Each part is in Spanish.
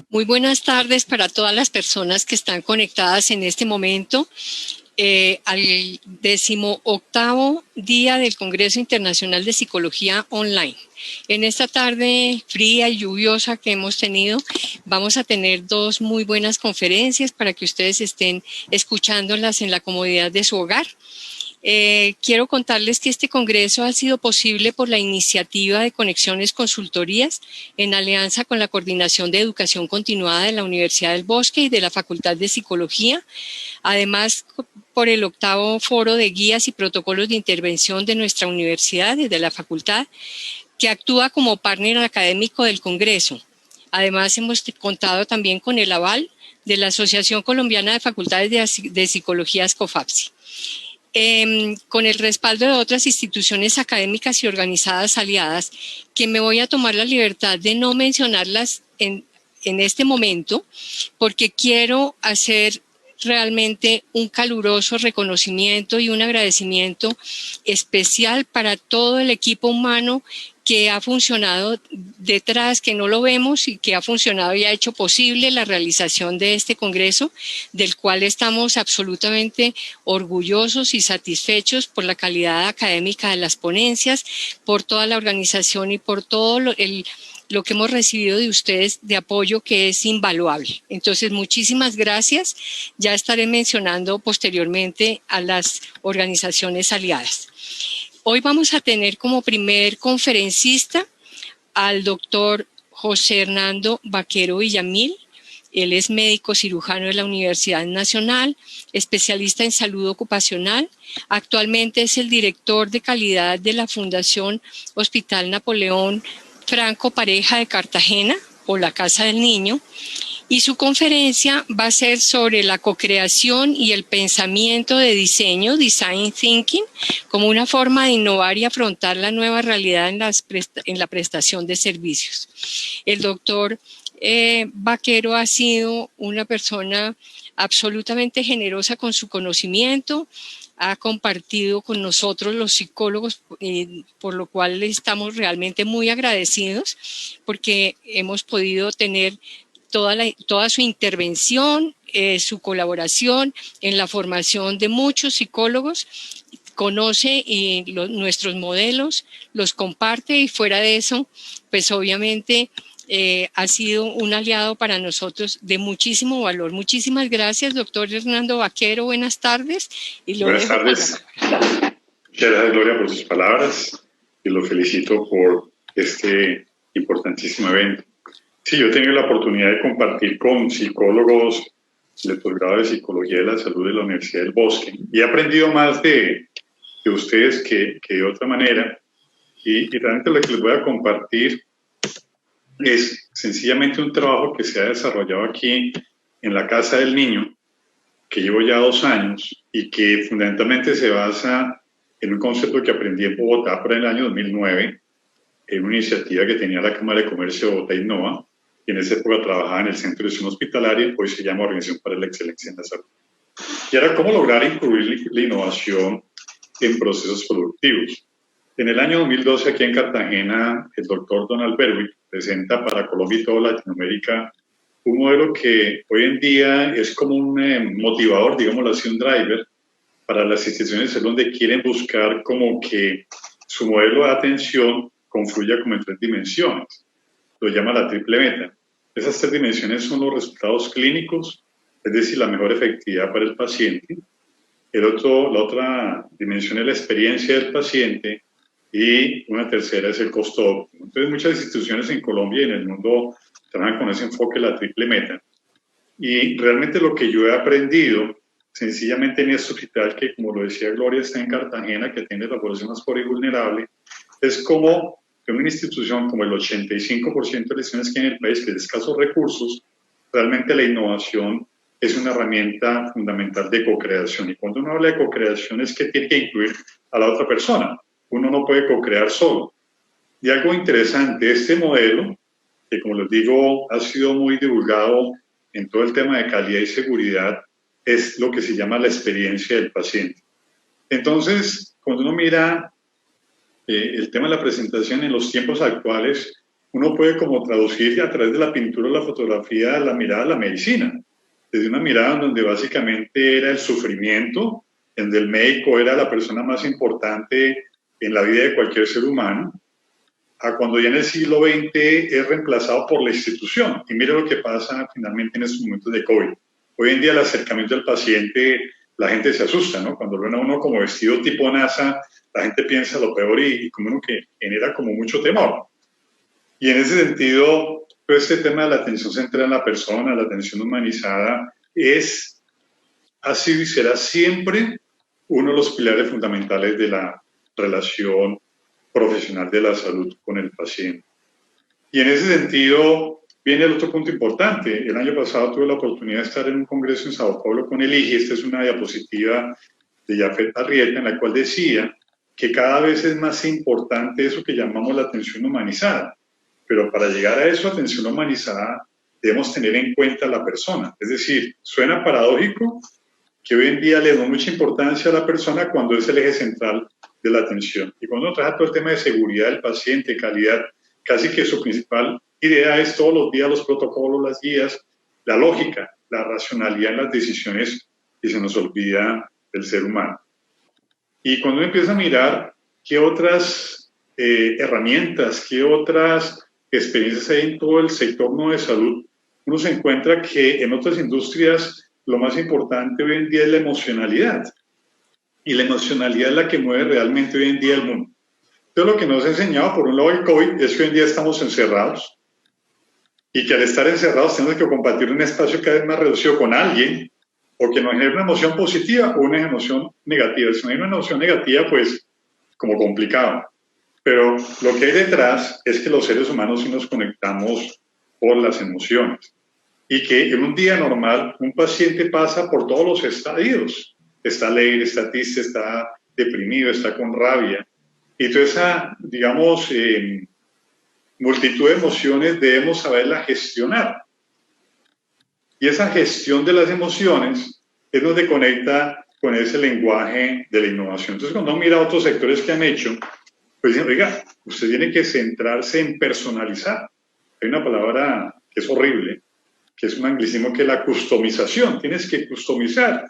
Muy buenas tardes para todas las personas que están conectadas en este momento al 18º día del Congreso Internacional de Psicología Online. En esta tarde fría y lluviosa que hemos tenido, vamos a tener dos muy buenas conferencias para que ustedes estén escuchándolas en la comodidad de su hogar. Quiero contarles que este congreso ha sido posible por la iniciativa de Conexiones Consultorías en alianza con la Coordinación de Educación Continuada de la Universidad del Bosque y de la Facultad de Psicología, además por el 8º Foro de Guías y Protocolos de Intervención de nuestra universidad y de la facultad, que actúa como partner académico del congreso. Además, hemos contado también con el aval de la Asociación Colombiana de Facultades de Psicología, SCOFAPSI. Con el respaldo de otras instituciones académicas y organizadas aliadas, que me voy a tomar la libertad de no mencionarlas en este momento, porque quiero hacer realmente un caluroso reconocimiento y un agradecimiento especial para todo el equipo humano que ha funcionado detrás, que no lo vemos y que ha funcionado y ha hecho posible la realización de este congreso, del cual estamos absolutamente orgullosos y satisfechos por la calidad académica de las ponencias, por toda la organización y por todo lo que hemos recibido de ustedes de apoyo, que es invaluable. Entonces, muchísimas gracias. Ya estaré mencionando posteriormente a las organizaciones aliadas. Hoy vamos a tener como primer conferencista al doctor José Hernando Vaquero Villamil. Él es médico cirujano de la Universidad Nacional, especialista en salud ocupacional. Actualmente es el director de calidad de la Fundación Hospital Napoleón Franco Pareja de Cartagena, o la Casa del Niño, y su conferencia va a ser sobre la co-creación y el pensamiento de diseño, Design Thinking, como una forma de innovar y afrontar la nueva realidad en la prestación de servicios. El doctor Vaquero ha sido una persona absolutamente generosa con su conocimiento, ha compartido con nosotros los psicólogos, por lo cual le estamos realmente muy agradecidos, porque hemos podido tener toda su intervención, su colaboración en la formación de muchos psicólogos, conoce nuestros modelos, los comparte, y fuera de eso, pues obviamente ha sido un aliado para nosotros de muchísimo valor. Muchísimas gracias, doctor Hernando Vaquero. Buenas tardes. Buenas tardes. Muchas gracias, Gloria, por sus palabras y lo felicito por este importantísimo evento. Sí, yo he tenido la oportunidad de compartir con psicólogos del posgrado de Psicología de la Salud de la Universidad del Bosque y he aprendido más de ustedes que de otra manera, y realmente lo que les voy a compartir es sencillamente un trabajo que se ha desarrollado aquí en la Casa del Niño, que llevo ya 2 años y que fundamentalmente se basa en un concepto que aprendí en Bogotá por el año 2009, en una iniciativa que tenía la Cámara de Comercio de Bogotá Innova, y en esa época trabajaba en el Centro de Educación Hospitalaria, hoy se llama Organización para la Excelencia en la Salud. Y era cómo lograr incluir la innovación en procesos productivos. En el año 2012, aquí en Cartagena, el doctor Donald Berwick presenta para Colombia y toda Latinoamérica un modelo que hoy en día es como un motivador, digámoslo así, un driver para las instituciones de salud donde quieren buscar como que su modelo de atención confluya como en 3 dimensiones. Lo llama la triple meta. Esas 3 dimensiones son los resultados clínicos, es decir, la mejor efectividad para el paciente. La otra dimensión es la experiencia del paciente y una tercera es el costo óptimo. Entonces, muchas instituciones en Colombia y en el mundo trabajan con ese enfoque de la triple meta. Y realmente lo que yo he aprendido, sencillamente en este hospital, que como lo decía Gloria, está en Cartagena, que atiende la población más pobre y vulnerable, es como en una institución como el 85% de las instituciones que hay en el país, que es de escasos recursos, realmente la innovación es una herramienta fundamental de co-creación. Y cuando uno habla de co-creación es que tiene que incluir a la otra persona. Uno no puede co-crear solo. Y algo interesante, este modelo, que como les digo, ha sido muy divulgado en todo el tema de calidad y seguridad, es lo que se llama la experiencia del paciente. Entonces, cuando uno mira el tema de la presentación en los tiempos actuales, uno puede como traducir a través de la pintura o la fotografía la mirada a la medicina, desde una mirada en donde básicamente era el sufrimiento, donde el médico era la persona más importante en la vida de cualquier ser humano, a cuando ya en el siglo XX es reemplazado por la institución. Y mire lo que pasa finalmente en estos momentos de COVID. Hoy en día el acercamiento al paciente, la gente se asusta, ¿no? Cuando ven a uno como vestido tipo NASA, la gente piensa lo peor y como uno que genera como mucho temor. Y en ese sentido, todo este tema de la atención centrada en la persona, la atención humanizada, ha sido y será siempre uno de los pilares fundamentales de la relación profesional de la salud con el paciente. Y en ese sentido viene el otro punto importante. El año pasado tuve la oportunidad de estar en un congreso en Sao Paulo con el IGI. Esta es una diapositiva de Jafet Arrieta en la cual decía que cada vez es más importante eso que llamamos la atención humanizada. Pero para llegar a eso, atención humanizada, debemos tener en cuenta a la persona. Es decir, suena paradójico que hoy en día le damos mucha importancia a la persona cuando es el eje central de la atención. Y cuando uno trabaja todo el tema de seguridad del paciente, calidad, casi que su principal idea es todos los días los protocolos, las guías, la lógica, la racionalidad en las decisiones, y se nos olvida del ser humano. Y cuando uno empieza a mirar qué otras herramientas, qué otras experiencias hay en todo el sector no de salud, uno se encuentra que en otras industrias lo más importante hoy en día es la emocionalidad. Y la emocionalidad es la que mueve realmente hoy en día el mundo. Entonces, lo que nos ha enseñado, por un lado, el COVID, es que hoy en día estamos encerrados y que al estar encerrados tenemos que compartir un espacio cada vez más reducido con alguien o que nos genere una emoción positiva o una emoción negativa. Si no hay una emoción negativa, pues como complicado. Pero lo que hay detrás es que los seres humanos sí nos conectamos por las emociones y que en un día normal un paciente pasa por todos los estadios. Está alegre, está triste, está deprimido, está con rabia. Y toda esa, digamos, multitud de emociones debemos saberla gestionar. Y esa gestión de las emociones es donde conecta con ese lenguaje de la innovación. Entonces, cuando uno mira otros sectores que han hecho, pues dicen, oiga, usted tiene que centrarse en personalizar. Hay una palabra que es horrible, que es un anglicismo, que es la customización. Tienes que customizar.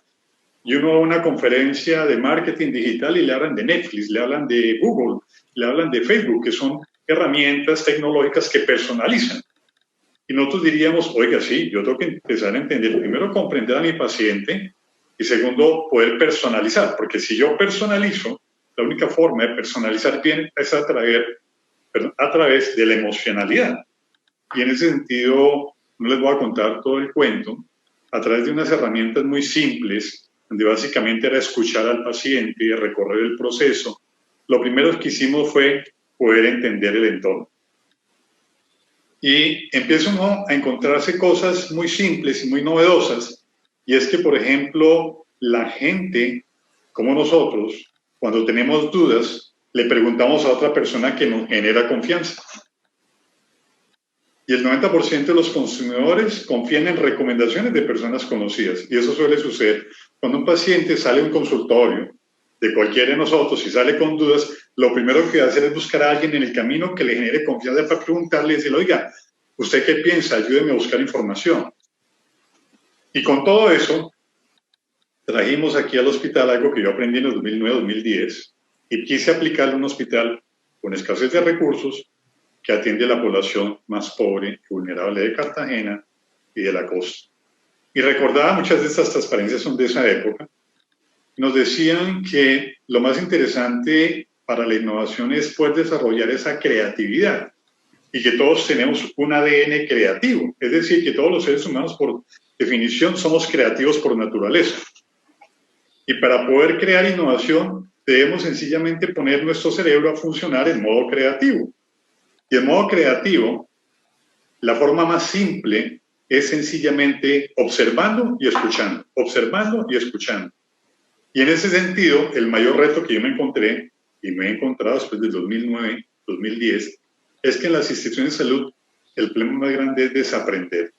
Y uno va a una conferencia de marketing digital y le hablan de Netflix, le hablan de Google, le hablan de Facebook, que son herramientas tecnológicas que personalizan. Y nosotros diríamos, oiga, sí, yo tengo que empezar a entender, primero, comprender a mi paciente y segundo, poder personalizar, porque si yo personalizo, la única forma de personalizar bien es a través de la emocionalidad. Y en ese sentido, no les voy a contar todo el cuento, a través de unas herramientas muy simples, donde básicamente era escuchar al paciente y recorrer el proceso. Lo primero que hicimos fue poder entender el entorno. Y empieza uno a encontrarse cosas muy simples y muy novedosas, y es que, por ejemplo, la gente, como nosotros, cuando tenemos dudas, le preguntamos a otra persona que nos genera confianza. Y el 90% de los consumidores confían en recomendaciones de personas conocidas. Y eso suele suceder. Cuando un paciente sale a un consultorio de cualquiera de nosotros y sale con dudas, lo primero que va a hacer es buscar a alguien en el camino que le genere confianza para preguntarle y decirle, oiga, ¿usted qué piensa? Ayúdeme a buscar información. Y con todo eso, trajimos aquí al hospital algo que yo aprendí en el 2009-2010 y quise aplicarlo en un hospital con escasez de recursos que atiende a la población más pobre y vulnerable de Cartagena y de la costa. Y recordaba, muchas de estas transparencias son de esa época, nos decían que lo más interesante para la innovación es poder desarrollar esa creatividad y que todos tenemos un ADN creativo, es decir, que todos los seres humanos por definición somos creativos por naturaleza. Y para poder crear innovación debemos sencillamente poner nuestro cerebro a funcionar en modo creativo. Y en modo creativo, la forma más simple es sencillamente observando y escuchando, observando y escuchando. Y en ese sentido, el mayor reto que yo me encontré, y me he encontrado después del 2009, 2010, es que en las instituciones de salud el problema más grande es desaprender.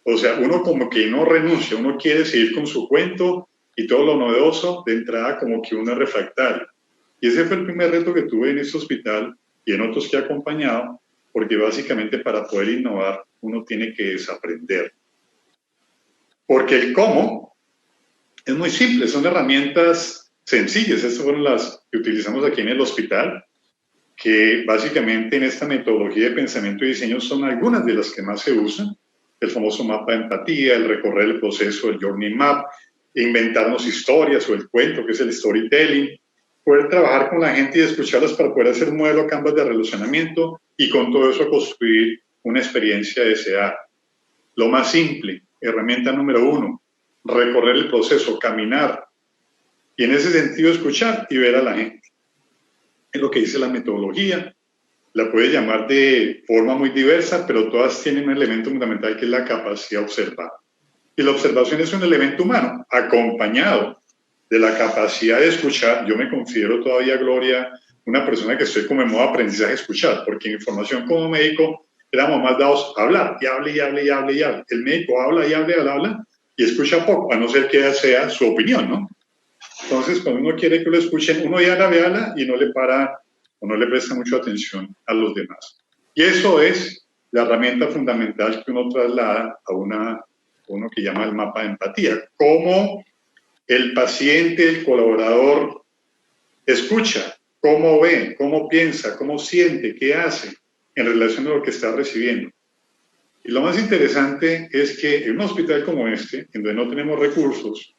O sea, uno como que no renuncia, uno quiere seguir con su cuento y todo lo novedoso, de entrada como que uno es refractario. Y ese fue el primer reto que tuve en este hospital y en otros que he acompañado, porque básicamente para poder innovar uno tiene que desaprender. Porque el cómo es muy simple, son herramientas sencillas. Estas fueron las que utilizamos aquí en el hospital, que básicamente en esta metodología de pensamiento y diseño son algunas de las que más se usan. El famoso mapa de empatía, el recorrer el proceso, el journey map, inventarnos historias o el cuento, que es el storytelling, poder trabajar con la gente y escucharlas para poder hacer un modelo Canvas de relacionamiento y con todo eso construir una experiencia deseada. Lo más simple, herramienta número 1, recorrer el proceso, caminar y en ese sentido escuchar y ver a la gente. Es lo que dice la metodología. La puede llamar de forma muy diversa, pero todas tienen un elemento fundamental que es la capacidad de observar. Y la observación es un elemento humano, acompañado de la capacidad de escuchar. Yo me considero todavía, Gloria, una persona que estoy como en modo aprendizaje de escuchar, porque en mi formación como médico éramos más dados a hablar, y hable, y hable, y hable, y hable. El médico habla, y habla, y escucha poco, a no ser que sea su opinión, ¿no? Entonces, cuando uno quiere que lo escuchen, uno ya habla y no le para o no le presta mucha atención a los demás. Y eso es la herramienta fundamental que uno traslada a uno que llama el mapa de empatía. Cómo el paciente, el colaborador, escucha, cómo ve, cómo piensa, cómo siente, qué hace en relación a lo que está recibiendo. Y lo más interesante es que en un hospital como este, en donde no tenemos recursos,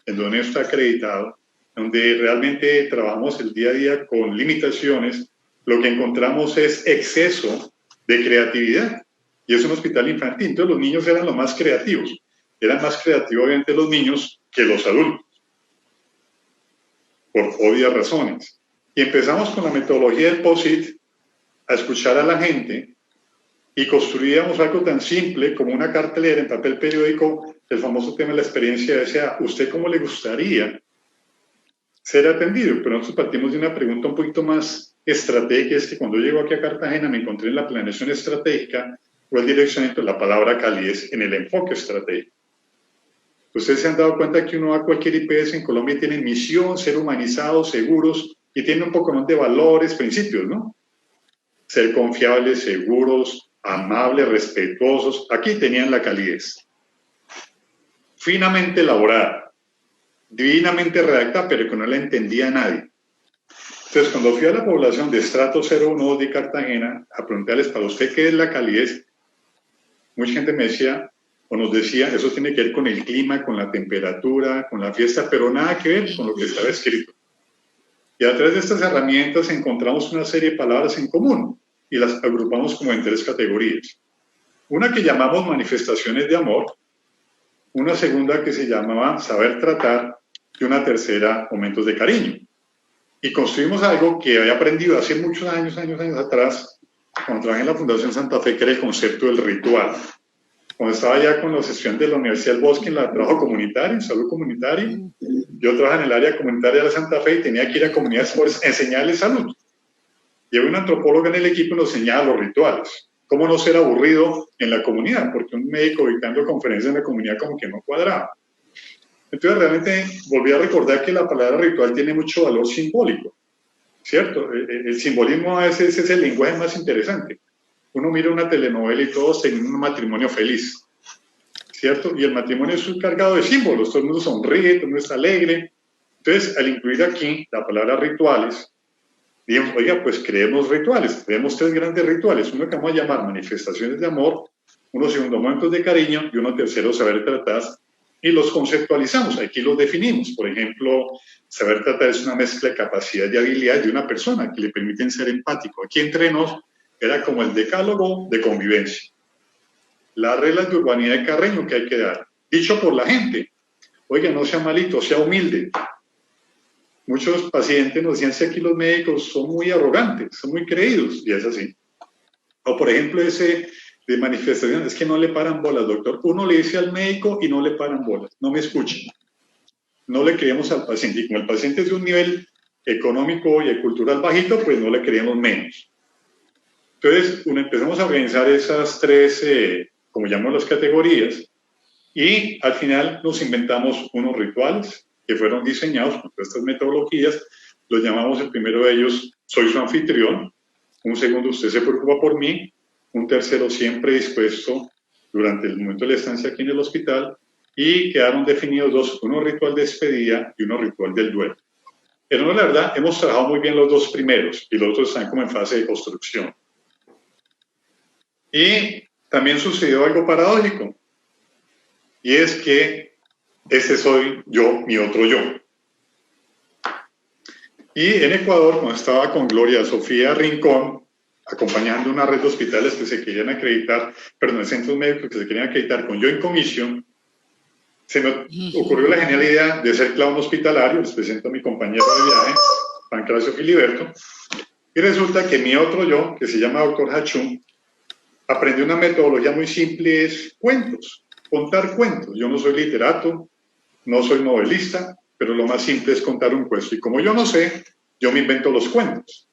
en donde no está acreditado, donde realmente trabajamos el día a día con limitaciones, lo que encontramos es exceso de creatividad. Y es un hospital infantil, entonces los niños eran los más creativos. Eran más creativos, obviamente, los niños que los adultos, por obvias razones. Y empezamos con la metodología del POSIT a escuchar a la gente y construíamos algo tan simple como una cartelera en papel periódico, el famoso tema de la experiencia deseada. ¿Usted cómo le gustaría ser atendido? Pero nosotros partimos de una pregunta un poquito más estratégica, es que cuando llego aquí a Cartagena me encontré en la planeación estratégica o el direccionamiento, la palabra calidez en el enfoque estratégico. Ustedes se han dado cuenta que uno va a cualquier IPS en Colombia y tiene misión, ser humanizados, seguros, y tiene un poco de valores, principios, ¿no? Ser confiables, seguros, amables, respetuosos. Aquí tenían la calidez. Finamente elaborada, divinamente redactada, pero que no la entendía nadie. Entonces, cuando fui a la población de estrato 012 de Cartagena a preguntarles para usted qué es la calidez, mucha gente me decía, o nos decía, eso tiene que ver con el clima, con la temperatura, con la fiesta, pero nada que ver con lo que estaba escrito. Y a través de estas herramientas encontramos una serie de palabras en común y las agrupamos como en 3 categorías. Una que llamamos manifestaciones de amor, una segunda que se llamaba saber tratar y una tercera momentos de cariño. Y construimos algo que había aprendido hace muchos años atrás, cuando trabajé en la Fundación Santa Fe, que era el concepto del ritual. Cuando estaba ya con la sesión de la Universidad del Bosque en la trabajo comunitario, en salud comunitaria, yo trabajaba en el área comunitaria de Santa Fe y tenía que ir a comunidades por enseñarles salud. Y había una antropóloga en el equipo y nos enseñaba los rituales. Cómo no ser aburrido en la comunidad, porque un médico dictando conferencias en la comunidad como que no cuadraba. Entonces realmente volví a recordar que la palabra ritual tiene mucho valor simbólico, ¿cierto? El simbolismo a veces es el lenguaje más interesante. Uno mira una telenovela y todos tienen un matrimonio feliz, ¿cierto? Y el matrimonio es cargado de símbolos, todo el mundo sonríe, todo el mundo está alegre. Entonces, al incluir aquí la palabra rituales, digamos, oiga, pues creemos rituales, creemos 3 grandes rituales, uno que vamos a llamar manifestaciones de amor, uno segundo momentos de cariño y uno tercero saber tratar, y los conceptualizamos, aquí los definimos. Por ejemplo, saber tratar es una mezcla de capacidad y habilidad de una persona que le permiten ser empático. Aquí entre nos era como el decálogo de convivencia, las reglas de urbanidad de Carreño que hay que dar, dicho por la gente, oiga, no sea malito, sea humilde. Muchos pacientes nos decían, si aquí los médicos son muy arrogantes, son muy creídos, y es así. O por ejemplo ese de manifestación, es que no le paran bolas, doctor. Uno le dice al médico y no le paran bolas, no me escuchan. No le creemos al paciente, y como el paciente es de un nivel económico y cultural bajito, pues no le creemos menos. Entonces, empezamos a organizar esas 3, como llamamos las categorías, y al final nos inventamos unos rituales que fueron diseñados con todas estas metodologías. Los llamamos, el primero de ellos, soy su anfitrión. Un segundo, usted se preocupa por mí. un tercero siempre dispuesto durante el momento de la estancia aquí en el hospital, y quedaron definidos dos, uno ritual de despedida y uno ritual del duelo. Pero no, la verdad, hemos trabajado muy bien los dos primeros y los otros están como en fase de construcción. Y también sucedió algo paradójico, y es que este soy yo, mi otro yo. Y en Ecuador, cuando estaba con Gloria Sofía Rincón, acompañando una red de hospitales que se querían acreditar, perdón, centros médicos que se querían acreditar con Joint Commission, se me ocurrió la genial idea de ser clown hospitalario. Les presento a mi compañero de viaje, Pancracio Filiberto, y resulta que mi otro yo, que se llama Dr. Hachún, aprendió una metodología muy simple, es cuentos, contar cuentos. Yo no soy literato, no soy novelista, pero lo más simple es contar un cuento. Y como yo no sé, yo me invento los cuentos.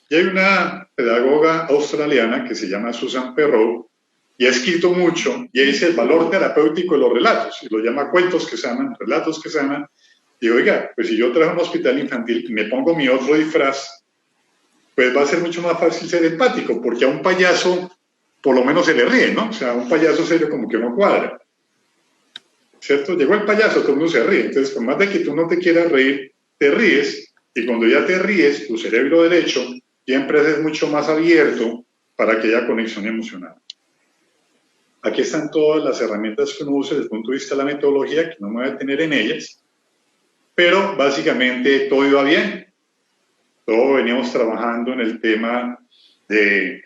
Y hay una pedagoga australiana que se llama Susan Perrow, y ha escrito mucho, y dice el valor terapéutico de los relatos, y lo llama cuentos que se aman, relatos que se aman. Y oiga, pues si yo trabajo en un hospital infantil y me pongo mi otro disfraz, pues va a ser mucho más fácil ser empático, porque a un payaso por lo menos se le ríe, ¿no? O sea, a un payaso serio como que no cuadra, ¿cierto? Llegó el payaso, todo el mundo se ríe. Entonces, por más de que tú no te quieras reír, te ríes, y cuando ya te ríes, tu cerebro derecho siempre es mucho más abierto para aquella conexión emocional. Aquí están todas las herramientas que uno usa desde el punto de vista de la metodología, que no me voy a detener en ellas, pero básicamente todo iba bien. Todo veníamos trabajando en el tema de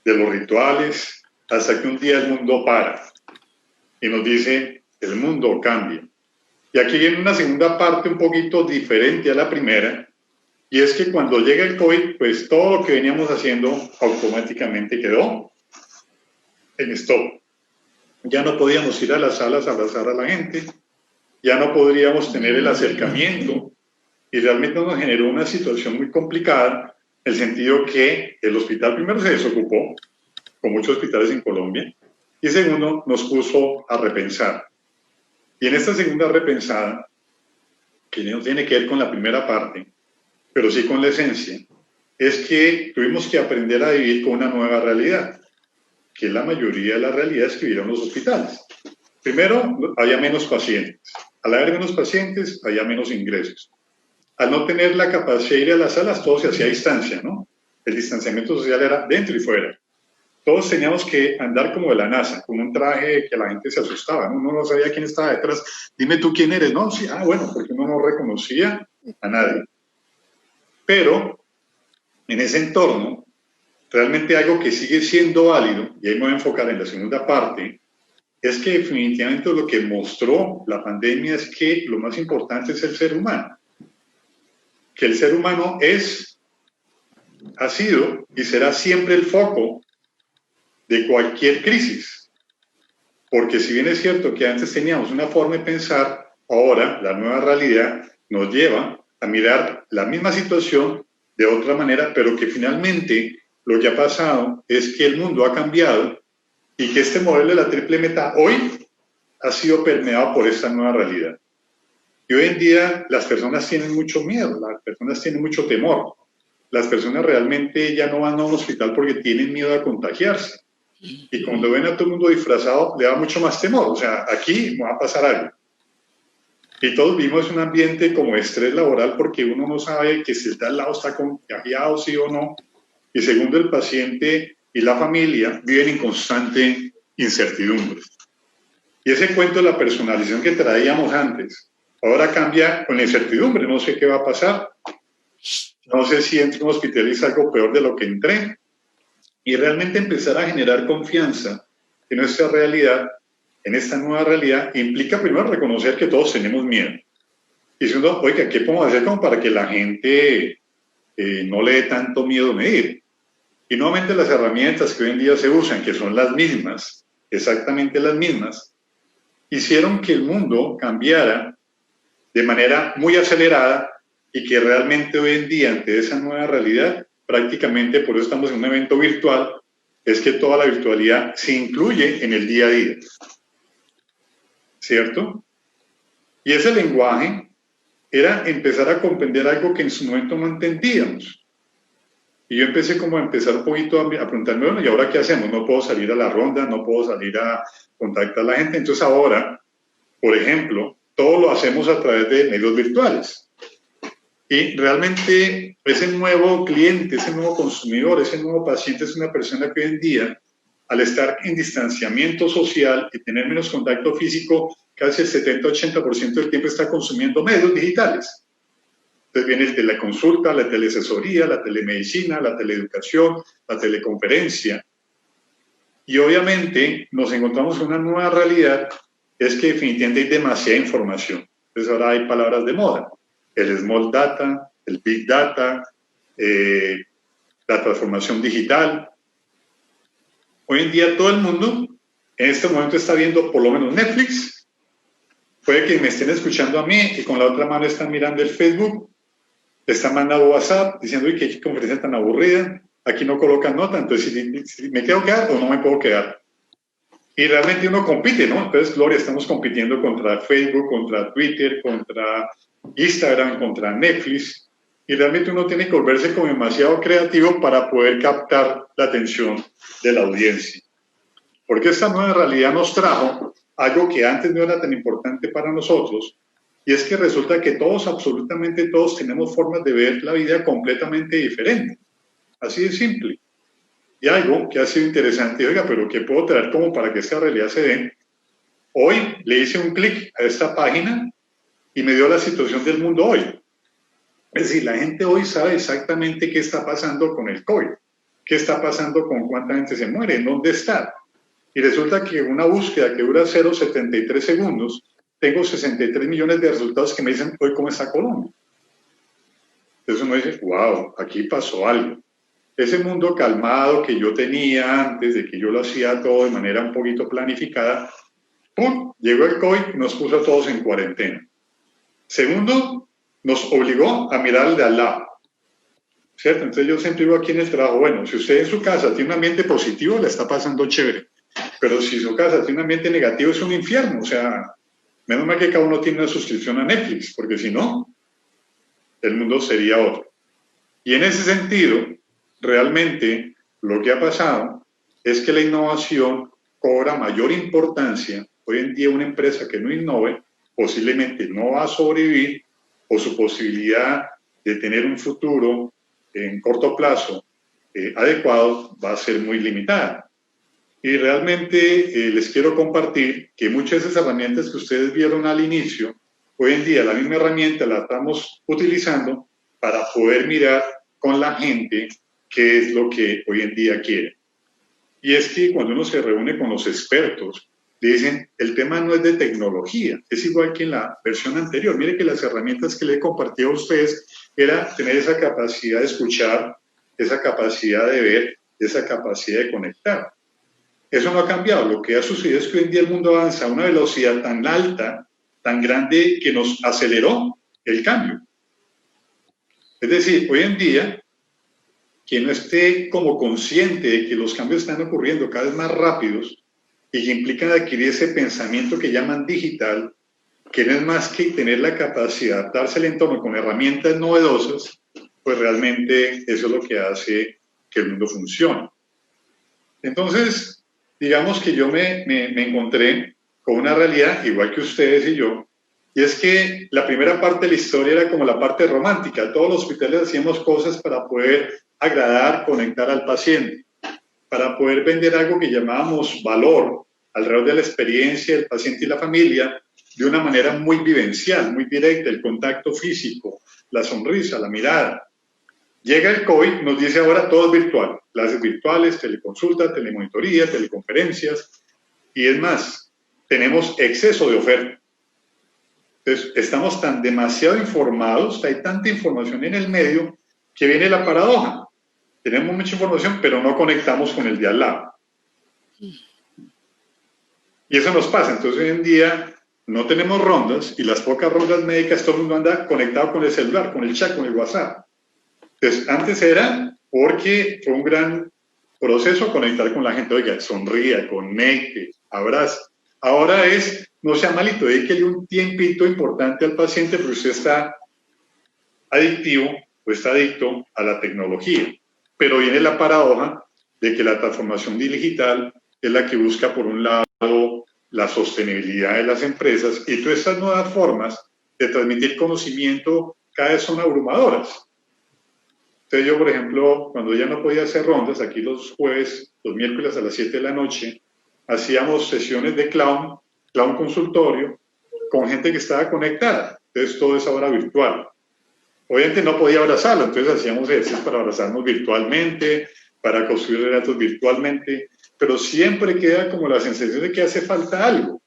los rituales, hasta que un día el mundo para y nos dice, el mundo cambia. Y aquí viene una segunda parte un poquito diferente a la primera, y es que cuando llega el COVID, pues todo lo que veníamos haciendo automáticamente quedó en stop. Ya no podíamos ir a las salas a abrazar a la gente, ya no podríamos tener el acercamiento, y realmente nos generó una situación muy complicada, en el sentido que el hospital primero se desocupó, con muchos hospitales en Colombia, y segundo, nos puso a repensar. Y en esta segunda repensada, que no tiene que ver con la primera parte, pero sí con la esencia, es que tuvimos que aprender a vivir con una nueva realidad, que la mayoría de las realidades que vivieron los hospitales. Primero, había menos pacientes. Al haber menos pacientes, había menos ingresos. Al no tener la capacidad de ir a las salas, todo se hacía a distancia, ¿no? El distanciamiento social era dentro y fuera. Todos teníamos que andar como de la NASA, con un traje que la gente se asustaba, ¿no? Uno no sabía quién estaba detrás. Dime tú quién eres, ¿no? Sí, bueno, porque uno no reconocía a nadie. Pero en ese entorno, realmente algo que sigue siendo válido, y ahí me voy a enfocar en la segunda parte, es que definitivamente lo que mostró la pandemia es que lo más importante es el ser humano. Que el ser humano ha sido y será siempre el foco de cualquier crisis. Porque si bien es cierto que antes teníamos una forma de pensar, ahora la nueva realidad nos lleva a mirar la misma situación de otra manera, pero que finalmente lo que ha pasado es que el mundo ha cambiado y que este modelo de la triple meta hoy ha sido permeado por esta nueva realidad. Y hoy en día las personas tienen mucho miedo, las personas tienen mucho temor. Las personas realmente ya no van a un hospital porque tienen miedo a contagiarse. Y cuando ven a todo el mundo disfrazado, le da mucho más temor. O sea, aquí va a pasar algo. Y todos vimos un ambiente como estrés laboral porque uno no sabe que si el de al lado está contagiado, sí o no. Y segundo, el paciente y la familia viven en constante incertidumbre. Y ese cuento de la personalización que traíamos antes, ahora cambia con la incertidumbre. No sé qué va a pasar. No sé si entro a un hospital y es algo peor de lo que entré. Y realmente empezar a generar confianza en nuestra realidad, en esta nueva realidad, implica primero reconocer que todos tenemos miedo. Y segundo, oiga, ¿qué podemos hacer como para que la gente no le dé tanto miedo medir? Y nuevamente las herramientas que hoy en día se usan, que son las mismas, exactamente las mismas, hicieron que el mundo cambiara de manera muy acelerada y que realmente hoy en día, ante esa nueva realidad, prácticamente, por eso estamos en un evento virtual, es que toda la virtualidad se incluye en el día a día. ¿Cierto? Y ese lenguaje era empezar a comprender algo que en su momento no entendíamos. Y yo empecé como a empezar un poquito a preguntarme, bueno, ¿y ahora qué hacemos? No puedo salir a la ronda, no puedo salir a contactar a la gente. Entonces ahora, por ejemplo, todo lo hacemos a través de medios virtuales. Y realmente ese nuevo cliente, ese nuevo consumidor, ese nuevo paciente es una persona que hoy en día, al estar en distanciamiento social y tener menos contacto físico, casi el 70-80% del tiempo está consumiendo medios digitales. Entonces viene el de la consulta, la teleasesoría, la telemedicina, la teleeducación, la teleconferencia. Y obviamente nos encontramos con una nueva realidad, es que definitivamente hay demasiada información. Entonces ahora hay palabras de moda. El small data, el big data, la transformación digital. Hoy en día todo el mundo en este momento está viendo por lo menos Netflix. Puede que me estén escuchando a mí y con la otra mano están mirando el Facebook. Le están mandando WhatsApp diciendo que conferencia tan aburrida, aquí no colocan nota, entonces si me quedo quedar o no me puedo quedar. Y realmente uno compite, ¿no? Entonces, Gloria, estamos compitiendo contra Facebook, contra Twitter, contra Instagram, contra Netflix, y realmente uno tiene que volverse como demasiado creativo para poder captar la atención de la audiencia. Porque esta nueva realidad nos trajo algo que antes no era tan importante para nosotros, y es que resulta que todos, absolutamente todos, tenemos formas de ver la vida completamente diferentes. Así de simple. Y algo que ha sido interesante, oiga, pero ¿qué puedo traer como para que esta realidad se dé? Hoy le hice un clic a esta página y me dio la situación del mundo hoy. Es decir, la gente hoy sabe exactamente qué está pasando con el COVID, qué está pasando con cuánta gente se muere, en dónde está. Y resulta que una búsqueda que dura 0,73 segundos, tengo 63 millones de resultados que me dicen hoy cómo está Colombia. Entonces uno dice, wow, aquí pasó algo. Ese mundo calmado que yo tenía antes de que yo lo hacía todo de manera un poquito planificada, ¡pum!, llegó el COVID y nos puso a todos en cuarentena. Segundo, nos obligó a mirar al de al lado, ¿cierto? Entonces yo siempre digo aquí en el trabajo, bueno, si usted en su casa tiene un ambiente positivo, le está pasando chévere, pero si su casa tiene un ambiente negativo, es un infierno. O sea, menos mal que cada uno tiene una suscripción a Netflix, porque si no, el mundo sería otro. Y en ese sentido, realmente lo que ha pasado es que la innovación cobra mayor importancia. Hoy en día una empresa que no innove posiblemente no va a sobrevivir, o su posibilidad de tener un futuro en corto plazo adecuado va a ser muy limitada. Y realmente les quiero compartir que muchas de esas herramientas que ustedes vieron al inicio, hoy en día la misma herramienta la estamos utilizando para poder mirar con la gente qué es lo que hoy en día quiere. Y es que cuando uno se reúne con los expertos, dicen, el tema no es de tecnología, es igual que en la versión anterior. Mire que las herramientas que le he compartido a ustedes era tener esa capacidad de escuchar, esa capacidad de ver, esa capacidad de conectar. Eso no ha cambiado. Lo que ha sucedido es que hoy en día el mundo avanza a una velocidad tan alta, tan grande, que nos aceleró el cambio. Es decir, hoy en día, quien no esté como consciente de que los cambios están ocurriendo cada vez más rápidos y que implican adquirir ese pensamiento que llaman digital, que no es más que tener la capacidad de adaptarse al entorno con herramientas novedosas, pues realmente eso es lo que hace que el mundo funcione. Entonces, digamos que yo me encontré con una realidad igual que ustedes y yo, y es que la primera parte de la historia era como la parte romántica. Todos los hospitales hacíamos cosas para poder agradar, conectar al paciente, para poder vender algo que llamábamos valor alrededor de la experiencia del paciente y la familia de una manera muy vivencial, muy directa, el contacto físico, la sonrisa, la mirada. Llega el COVID, nos dice ahora todo es virtual, clases virtuales, teleconsulta, telemonitoría, teleconferencias, y es más, tenemos exceso de oferta. Entonces, estamos tan demasiado informados, hay tanta información en el medio, que viene la paradoja. Tenemos mucha información, pero no conectamos con el de al lado. Y eso nos pasa. Entonces, hoy en día no tenemos rondas, y las pocas rondas médicas, todo el mundo anda conectado con el celular, con el chat, con el WhatsApp. Entonces, antes era porque fue un gran proceso conectar con la gente. Oiga, sonría, conecte, abraza. Ahora es, no sea malito, dedíquele un tiempito importante al paciente porque usted está adictivo o está adicto a la tecnología. pero viene la paradoja de que la transformación digital es la que busca, por un lado, la sostenibilidad de las empresas, y todas estas nuevas formas de transmitir conocimiento cada vez son abrumadoras. Entonces yo, por ejemplo, cuando ya no podía hacer rondas, aquí los jueves, los miércoles a las 7 de la noche, hacíamos sesiones de clown consultorio, con gente que estaba conectada. Entonces todo es ahora virtual. Obviamente no podía abrazarlo, entonces hacíamos ejercicios para abrazarnos virtualmente, para construir relatos virtualmente, pero siempre queda como la sensación de que hace falta algo.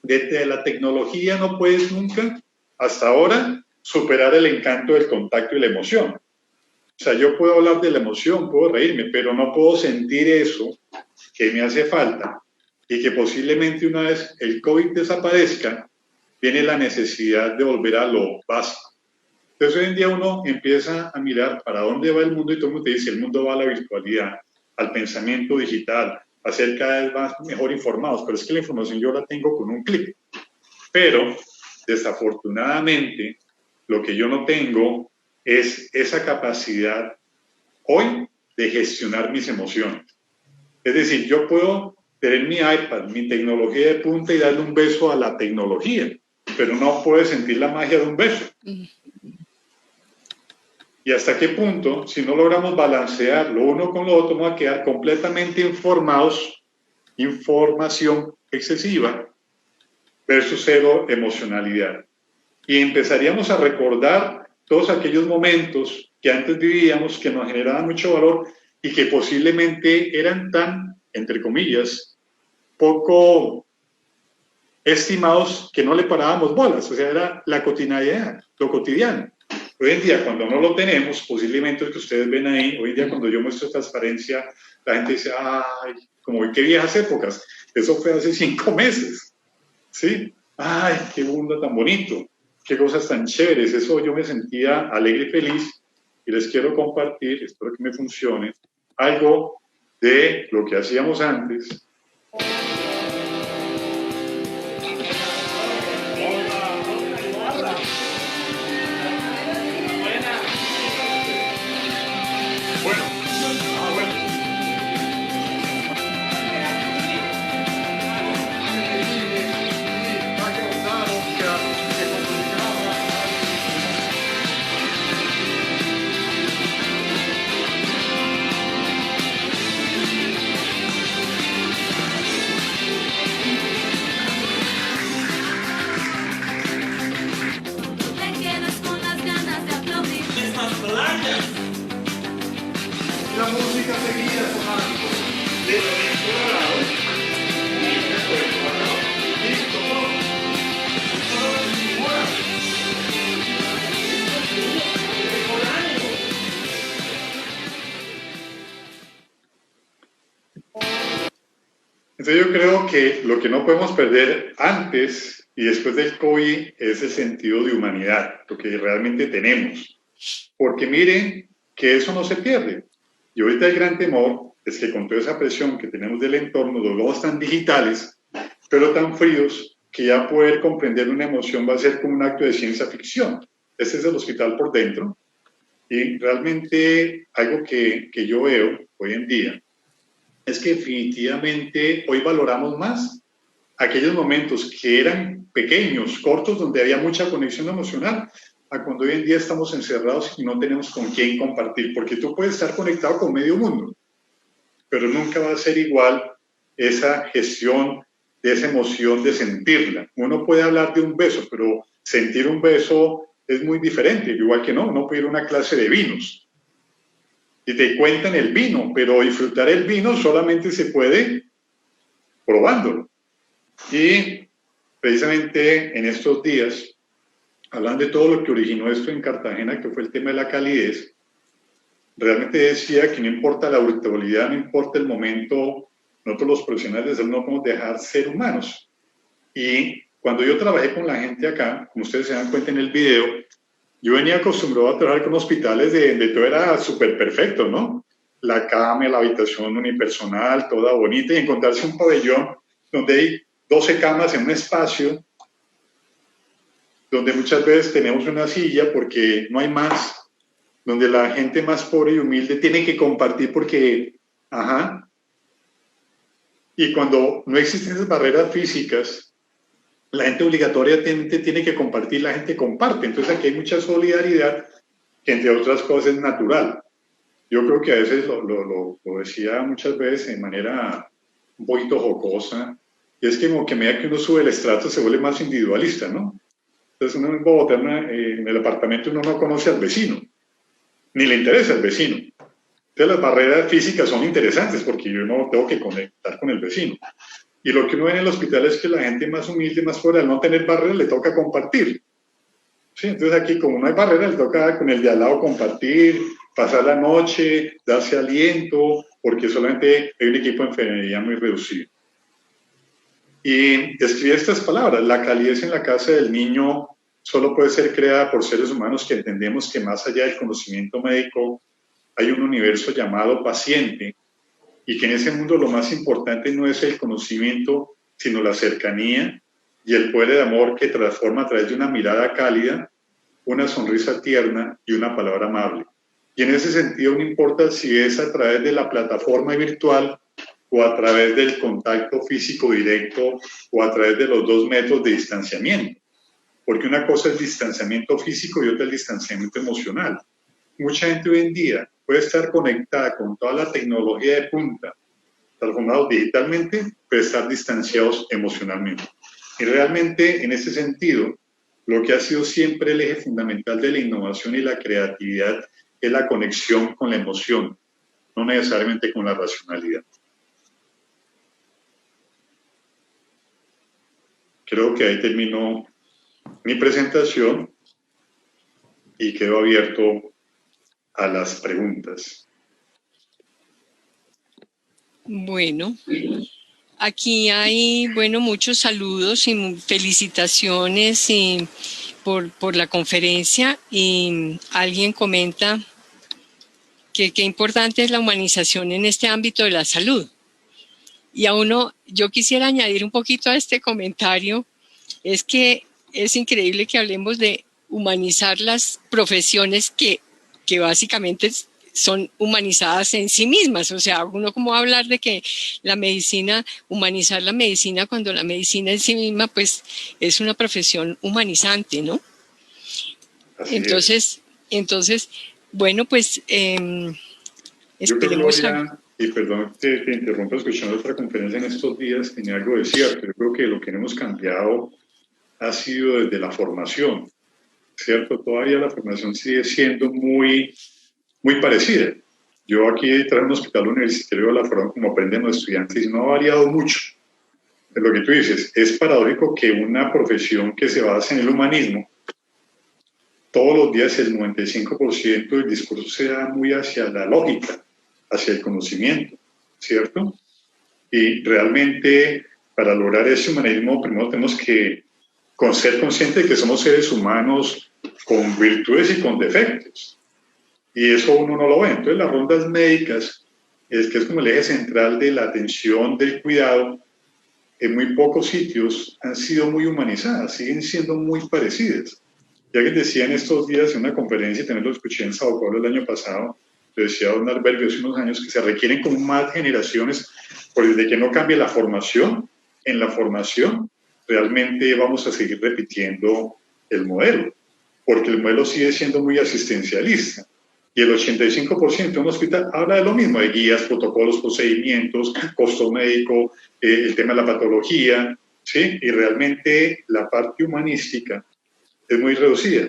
Desde la tecnología no puedes nunca, hasta ahora, superar el encanto del contacto y la emoción. O sea, yo puedo hablar de la emoción, puedo reírme, pero no puedo sentir eso que me hace falta, y que posiblemente una vez el COVID desaparezca, viene la necesidad de volver a lo básico. Entonces hoy en día uno empieza a mirar para dónde va el mundo, y todo el mundo te dice, el mundo va a la virtualidad, al pensamiento digital, a ser cada vez más mejor informados, pero es que la información yo la tengo con un clic. Pero desafortunadamente lo que yo no tengo es esa capacidad hoy de gestionar mis emociones. Es decir, yo puedo tener mi iPad, mi tecnología de punta, y darle un beso a la tecnología, pero no puedo sentir la magia de un beso. ¿Y hasta qué punto, si no logramos balancear lo uno con lo otro, vamos a quedar completamente informados, información excesiva versus cero emocionalidad? Y empezaríamos a recordar todos aquellos momentos que antes vivíamos, que nos generaban mucho valor y que posiblemente eran tan, entre comillas, poco estimados, que no le parábamos bolas. O sea, era la cotidianidad, lo cotidiano. Hoy en día, cuando no lo tenemos, posiblemente lo que ustedes ven ahí, hoy en día cuando yo muestro transparencia, la gente dice, ay, como qué viejas épocas, eso fue hace 5 meses, ¿sí? Ay, qué mundo tan bonito, qué cosas tan chéveres. Eso yo me sentía alegre y feliz, y les quiero compartir, espero que me funcione, algo de lo que hacíamos antes. La música seguía sonando de lado y después listo, entonces yo creo que lo que no podemos perder antes y después del COVID es el sentido de humanidad, lo que realmente tenemos. Porque miren que eso no se pierde. Y ahorita el gran temor es que con toda esa presión que tenemos del entorno, los logos tan digitales, pero tan fríos, que ya poder comprender una emoción va a ser como un acto de ciencia ficción. Este es el hospital por dentro. Y realmente algo que yo veo hoy en día es que definitivamente hoy valoramos más aquellos momentos que eran pequeños, cortos, donde había mucha conexión emocional, a cuando hoy en día estamos encerrados y no tenemos con quién compartir, porque tú puedes estar conectado con medio mundo, pero nunca va a ser igual esa gestión de esa emoción, de sentirla. Uno puede hablar de un beso, pero sentir un beso es muy diferente, igual que no, uno puede ir a una clase de vinos y te cuentan el vino, pero disfrutar el vino solamente se puede probándolo. Y precisamente en estos días, hablando de todo lo que originó esto en Cartagena, que fue el tema de la calidez, realmente decía que no importa la virtualidad, no importa el momento, nosotros los profesionales de salud no podemos dejar ser humanos. Y cuando yo trabajé con la gente acá, como ustedes se dan cuenta en el video, yo venía acostumbrado a trabajar con hospitales de todo era súper perfecto, ¿no? La cama, la habitación unipersonal, toda bonita, y encontrarse un pabellón donde hay 12 camas en un espacio, donde muchas veces tenemos una silla porque no hay más, donde la gente más pobre y humilde tiene que compartir porque, y cuando no existen esas barreras físicas, la gente obligatoriamente tiene que compartir, la gente comparte. Entonces aquí hay mucha solidaridad que entre otras cosas es natural. Yo creo que a veces lo decía muchas veces de manera un poquito jocosa, y es que como que a medida que uno sube el estrato se vuelve más individualista, ¿no? Entonces uno en Bogotá, en el apartamento, uno no conoce al vecino, ni le interesa al vecino. Entonces las barreras físicas son interesantes porque yo no tengo que conectar con el vecino. Y lo que uno ve en el hospital es que la gente más humilde, más fuera, al no tener barreras, le toca compartir. ¿Sí? Entonces aquí, como no hay barreras, le toca con el de al lado compartir, pasar la noche, darse aliento, porque solamente hay un equipo de enfermería muy reducido. Y escribí estas palabras: la calidez en la casa del niño solo puede ser creada por seres humanos que entendemos que más allá del conocimiento médico hay un universo llamado paciente, y que en ese mundo lo más importante no es el conocimiento, sino la cercanía y el poder de amor que transforma a través de una mirada cálida, una sonrisa tierna y una palabra amable. Y en ese sentido no importa si es a través de la plataforma virtual o a través del contacto físico directo o a través de los 2 metros de distanciamiento. Porque una cosa es el distanciamiento físico y otra el distanciamiento emocional. Mucha gente hoy en día puede estar conectada con toda la tecnología de punta, transformados digitalmente, pero estar distanciados emocionalmente. Y realmente, en ese sentido, lo que ha sido siempre el eje fundamental de la innovación y la creatividad es la conexión con la emoción, no necesariamente con la racionalidad. Creo que ahí terminó mi presentación y quedo abierto a las preguntas. Bueno, aquí hay, muchos saludos y felicitaciones por la conferencia, y alguien comenta que qué importante es la humanización en este ámbito de la salud. Y yo quisiera añadir un poquito a este comentario, es que es increíble que hablemos de humanizar las profesiones que básicamente son humanizadas en sí mismas. O sea, uno como hablar de que la medicina, humanizar la medicina, cuando la medicina en sí misma pues es una profesión humanizante, ¿no? Entonces, bueno, pues esperemos. Yo creo, Gloria, y perdón que te interrumpa, escuchando otra conferencia en estos días, tenía algo de cierto. Yo creo que lo que hemos cambiado ha sido desde la formación, ¿cierto? Todavía la formación sigue siendo muy parecida. Yo aquí traje un hospital universitario de la forma como aprenden los estudiantes y no ha variado mucho. Es lo que tú dices, es paradójico que una profesión que se basa en el humanismo, todos los días el 95% del discurso se da muy hacia la lógica, hacia el conocimiento, ¿cierto? Y realmente para lograr ese humanismo primero tenemos que ser conscientes de que somos seres humanos con virtudes y con defectos. Y eso uno no lo ve. Entonces las rondas médicas, que es como el eje central de la atención, del cuidado, en muy pocos sitios han sido muy humanizadas, siguen siendo muy parecidas. Ya que decía en estos días en una conferencia, y también lo escuché en Sao Paulo el año pasado, lo decía don Alberto hace unos años, que se requieren como más generaciones, porque desde que no cambie la formación, en la formación realmente vamos a seguir repitiendo el modelo, porque el modelo sigue siendo muy asistencialista. Y el 85% de un hospital habla de lo mismo, de guías, protocolos, procedimientos, costo médico, el tema de la patología, ¿sí? Y realmente la parte humanística es muy reducida.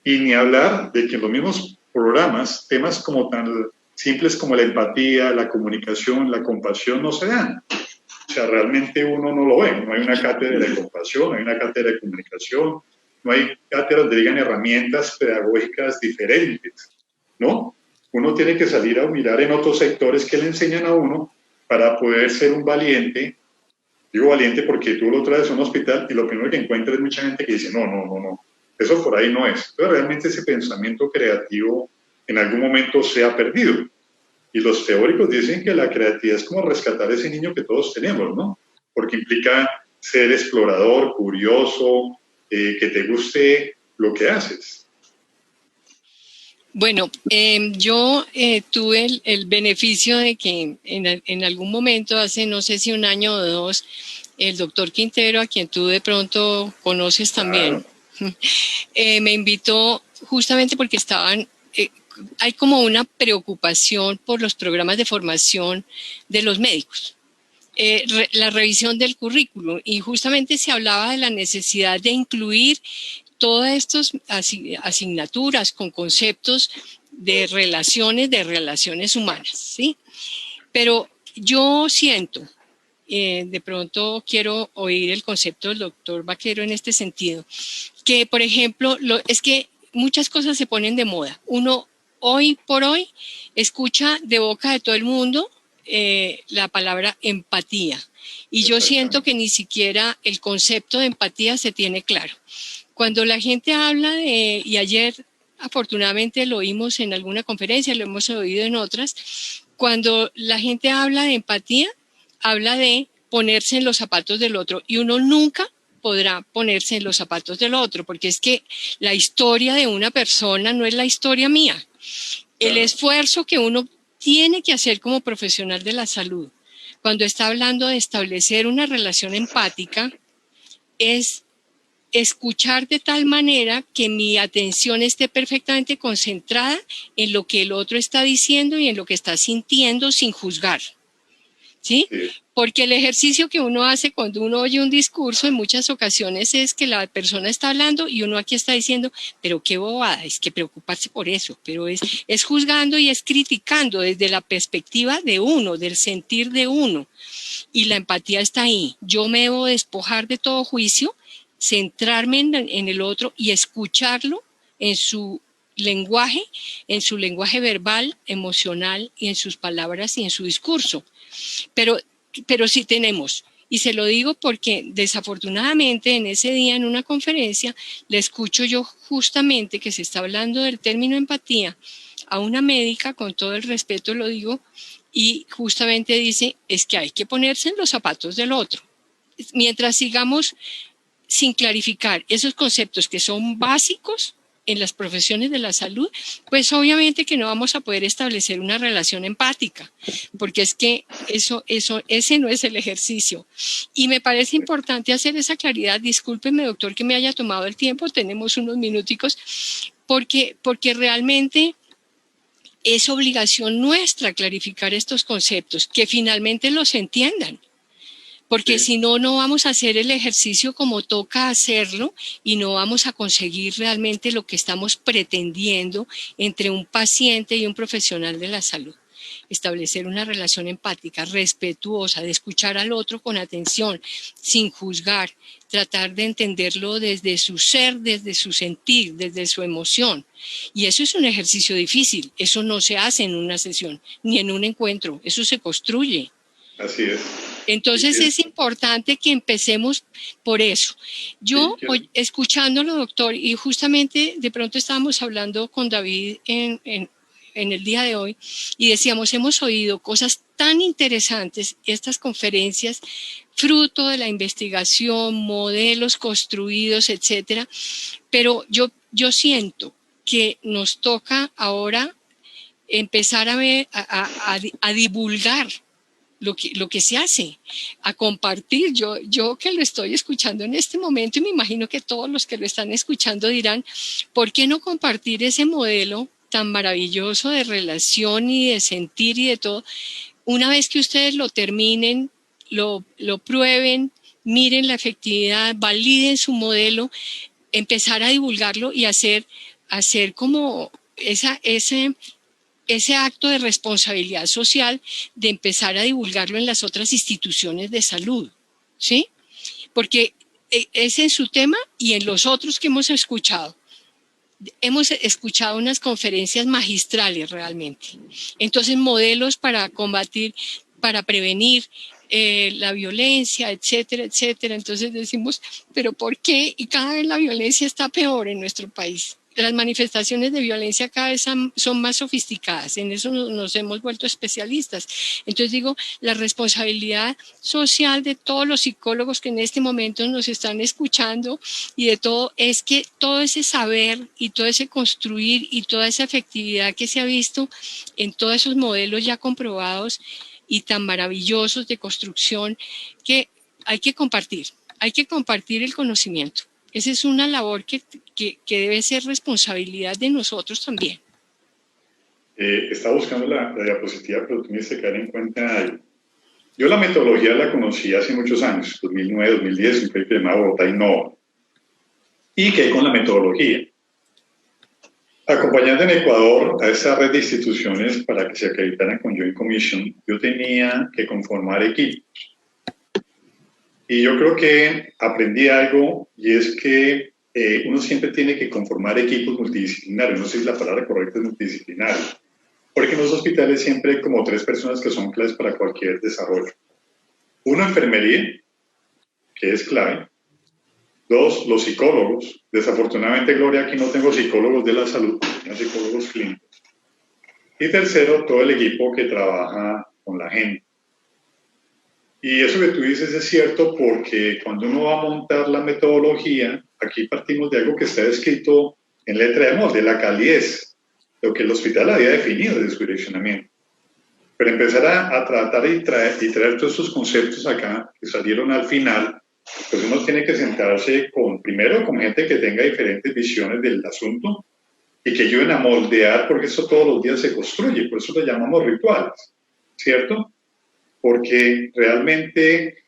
Y ni hablar de que en los mismos programas, temas como tan simples como la empatía, la comunicación, la compasión no se dan. O sea, realmente uno no lo ve. No hay una cátedra de compasión, no hay una cátedra de comunicación, no hay cátedras donde digan herramientas pedagógicas diferentes, ¿no? Uno tiene que salir a mirar en otros sectores que le enseñan a uno para poder ser un valiente. Digo valiente porque tú lo traes a un hospital y lo primero que encuentras es mucha gente que dice, no, eso por ahí no es. Entonces realmente ese pensamiento creativo en algún momento se ha perdido. Y los teóricos dicen que la creatividad es como rescatar ese niño que todos tenemos, ¿no? Porque implica ser explorador, curioso, que te guste lo que haces. Bueno, yo tuve el beneficio de que en algún momento, hace no sé si un año o dos, el doctor Quintero, a quien tú de pronto conoces también, Claro. me invitó justamente porque hay como una preocupación por los programas de formación de los médicos. La revisión del currículum y justamente se hablaba de la necesidad de incluir todas estas asignaturas con conceptos de relaciones humanas, ¿sí? Pero yo siento, de pronto quiero oír el concepto del doctor Vaquero en este sentido, que por ejemplo, es que muchas cosas se ponen de moda. Uno hoy por hoy escucha de boca de todo el mundo la palabra empatía. Y yo siento que ni siquiera el concepto de empatía se tiene claro. Cuando la gente habla y ayer afortunadamente lo oímos en alguna conferencia, lo hemos oído en otras, cuando la gente habla de empatía, habla de ponerse en los zapatos del otro y uno nunca podrá ponerse en los zapatos del otro, porque es que la historia de una persona no es la historia mía. El esfuerzo que uno tiene que hacer como profesional de la salud, cuando está hablando de establecer una relación empática, es escuchar de tal manera que mi atención esté perfectamente concentrada en lo que el otro está diciendo y en lo que está sintiendo sin juzgar. ¿Sí? Porque el ejercicio que uno hace cuando uno oye un discurso en muchas ocasiones es que la persona está hablando y uno aquí está diciendo, pero qué bobada, es que preocuparse por eso, pero es juzgando y es criticando desde la perspectiva de uno, del sentir de uno. Y la empatía está ahí. Yo me debo despojar de todo juicio, centrarme en el otro y escucharlo en su lenguaje verbal, emocional y en sus palabras y en su discurso. Pero sí tenemos, y se lo digo porque desafortunadamente en ese día en una conferencia le escucho yo justamente que se está hablando del término empatía a una médica, con todo el respeto lo digo, y justamente dice, es que hay que ponerse en los zapatos del otro. Mientras sigamos sin clarificar esos conceptos que son básicos en las profesiones de la salud, pues obviamente que no vamos a poder establecer una relación empática, porque es que ese no es el ejercicio. Y me parece importante hacer esa claridad. Discúlpeme, doctor, que me haya tomado el tiempo, tenemos unos minuticos, porque realmente es obligación nuestra clarificar estos conceptos, que finalmente los entiendan. Porque si no, no vamos a hacer el ejercicio como toca hacerlo y no vamos a conseguir realmente lo que estamos pretendiendo entre un paciente y un profesional de la salud. Establecer una relación empática, respetuosa, de escuchar al otro con atención, sin juzgar, tratar de entenderlo desde su ser, desde su sentir, desde su emoción. Y eso es un ejercicio difícil, eso no se hace en una sesión, ni en un encuentro, eso se construye. Así es. Entonces es importante que empecemos por eso. Yo, escuchándolo, doctor, y justamente de pronto estábamos hablando con David en el día de hoy y decíamos, hemos oído cosas tan interesantes, estas conferencias, fruto de la investigación, modelos construidos, etcétera, pero yo siento que nos toca ahora empezar a divulgar lo que se hace, a compartir. Yo que lo estoy escuchando en este momento y me imagino que todos los que lo están escuchando dirán, ¿por qué no compartir ese modelo tan maravilloso de relación y de sentir y de todo? Una vez que ustedes lo terminen, lo prueben, miren la efectividad, validen su modelo, empezar a divulgarlo y hacer como ese acto de responsabilidad social de empezar a divulgarlo en las otras instituciones de salud, ¿sí? Porque es en su tema y en los otros que hemos escuchado. Hemos escuchado unas conferencias magistrales realmente. Entonces, modelos para combatir, para prevenir la violencia, etcétera, etcétera. Entonces decimos, ¿pero por qué? Y cada vez la violencia está peor en nuestro país. las manifestaciones de violencia cada vez son más sofisticadas, en eso nos hemos vuelto especialistas. Entonces digo, la responsabilidad social de todos los psicólogos que en este momento nos están escuchando y de todo, es que todo ese saber y todo ese construir y toda esa efectividad que se ha visto en todos esos modelos ya comprobados y tan maravillosos de construcción, que hay que compartir el conocimiento. Esa es una labor que debe ser responsabilidad de nosotros también. Estaba buscando la diapositiva, pero tienes que caer en cuenta algo. Yo la metodología la conocí hace muchos años, 2009, 2010, un proyecto llamado Bogotá Innova. ¿Y qué con la metodología? Acompañando en Ecuador a esa red de instituciones para que se acreditaran con Joint Commission, yo tenía que conformar equipos. Y yo creo que aprendí algo, y es que uno siempre tiene que conformar equipos multidisciplinarios. No sé si la palabra correcta es multidisciplinario, porque en los hospitales siempre hay como 3 personas que son claves para cualquier desarrollo. 1, enfermería, que es clave. 2, los psicólogos. Desafortunadamente, Gloria, aquí no tengo psicólogos de la salud, no psicólogos clínicos. Y 3, todo el equipo que trabaja con la gente. Y eso que tú dices es cierto, porque cuando uno va a montar la metodología, aquí partimos de algo que está escrito en letra de molde, la calidez, lo que el hospital había definido desde su direccionamiento. Pero empezar a tratar y traer todos estos conceptos acá, que salieron al final, pues uno tiene que sentarse primero con gente que tenga diferentes visiones del asunto y que ayuden a moldear, porque eso todos los días se construye, por eso lo llamamos rituales, ¿cierto? Porque realmente,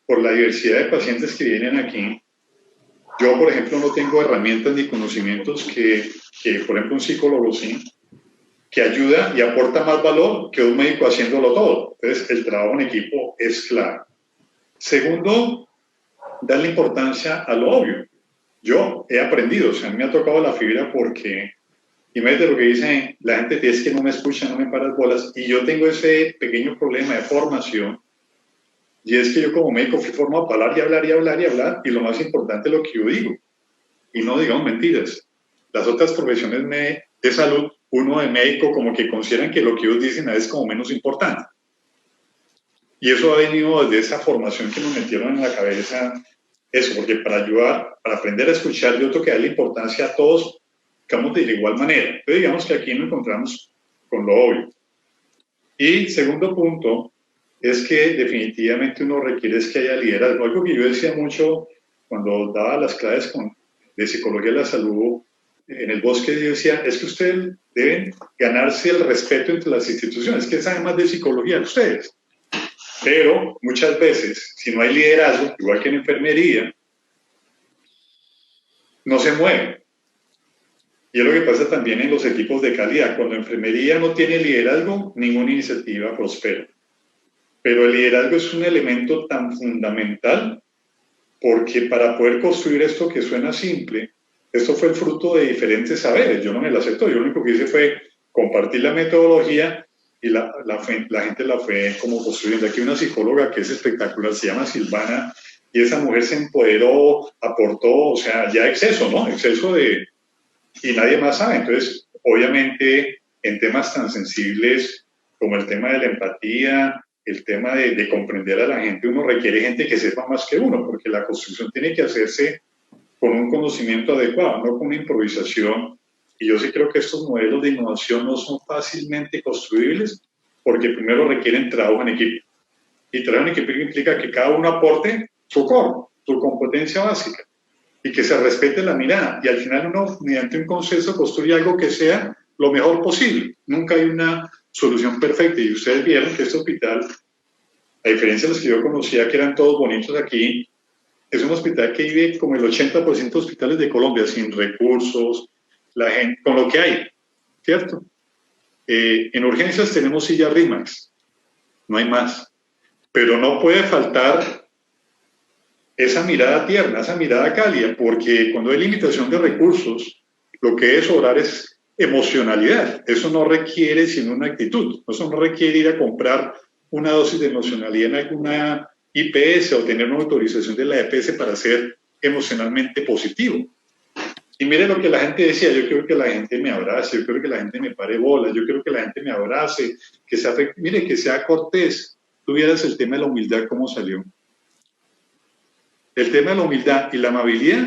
por la diversidad de pacientes que vienen aquí, yo, por ejemplo, no tengo herramientas ni conocimientos que por ejemplo, un psicólogo sí, que ayuda y aporta más valor que un médico haciéndolo todo. Entonces, el trabajo en equipo es clave. Segundo, darle importancia a lo obvio. Yo he aprendido, o sea, a mí me ha tocado la fibra porque, imagínate lo que dicen la gente, es que no me escucha, no me paras bolas, y yo tengo ese pequeño problema de formación, y es que yo como médico fui formado para hablar y hablar y hablar y hablar, y lo más importante es lo que yo digo, y no digamos mentiras. Las otras profesiones de salud, uno de médico como que consideran que lo que ellos dicen es como menos importante. Y eso ha venido desde esa formación que nos metieron en la cabeza, eso, porque para ayudar, para aprender a escuchar, yo tengo que darle importancia a todos, digamos, de igual manera. Entonces, digamos que aquí nos encontramos con lo obvio. Y segundo punto, es que definitivamente uno requiere es que haya liderazgo. Algo que yo decía mucho cuando daba las clases de psicología de la salud en el bosque, yo decía, es que ustedes deben ganarse el respeto entre las instituciones, que saben más de psicología ustedes. Pero muchas veces, si no hay liderazgo, igual que en enfermería, no se mueve. Y es lo que pasa también en los equipos de calidad. Cuando enfermería no tiene liderazgo, ninguna iniciativa prospera. Pero el liderazgo es un elemento tan fundamental porque para poder construir esto que suena simple, esto fue el fruto de diferentes saberes. Yo no me lo acepto. Yo lo único que hice fue compartir la metodología y la gente la fue como construyendo. Aquí hay una psicóloga que es espectacular, se llama Silvana, y esa mujer se empoderó, aportó, o sea, ya exceso, ¿no? Exceso de... y nadie más sabe. Entonces, obviamente, en temas tan sensibles como el tema de la empatía, el tema de comprender a la gente, uno requiere gente que sepa más que uno, porque la construcción tiene que hacerse con un conocimiento adecuado, no con una improvisación. Y yo sí creo que estos modelos de innovación no son fácilmente construibles, porque primero requieren trabajo en equipo. Y trabajo en equipo implica que cada uno aporte su core, su competencia básica, y que se respete la mirada. Y al final uno, mediante un consenso, construye algo que sea lo mejor posible. Nunca hay una solución perfecta. Y ustedes vieron que este hospital, a diferencia de los que yo conocía, que eran todos bonitos aquí, es un hospital que vive como el 80% de hospitales de Colombia, sin recursos, la gente, con lo que hay, ¿cierto? En urgencias tenemos sillas RIMAX, no hay más. Pero no puede faltar esa mirada tierna, esa mirada cálida, porque cuando hay limitación de recursos, lo que debe sobrar es emocionalidad. Eso no requiere sino una actitud. Eso no requiere ir a comprar una dosis de emocionalidad en alguna IPS o tener una autorización de la EPS para ser emocionalmente positivo. Y mire lo que la gente decía, yo quiero que la gente me abrace, yo quiero que la gente me pare bolas, yo quiero que la gente me abrace, que sea, mire, que sea cortés. Tú vieras el tema de la humildad, cómo salió. El tema de la humildad y la amabilidad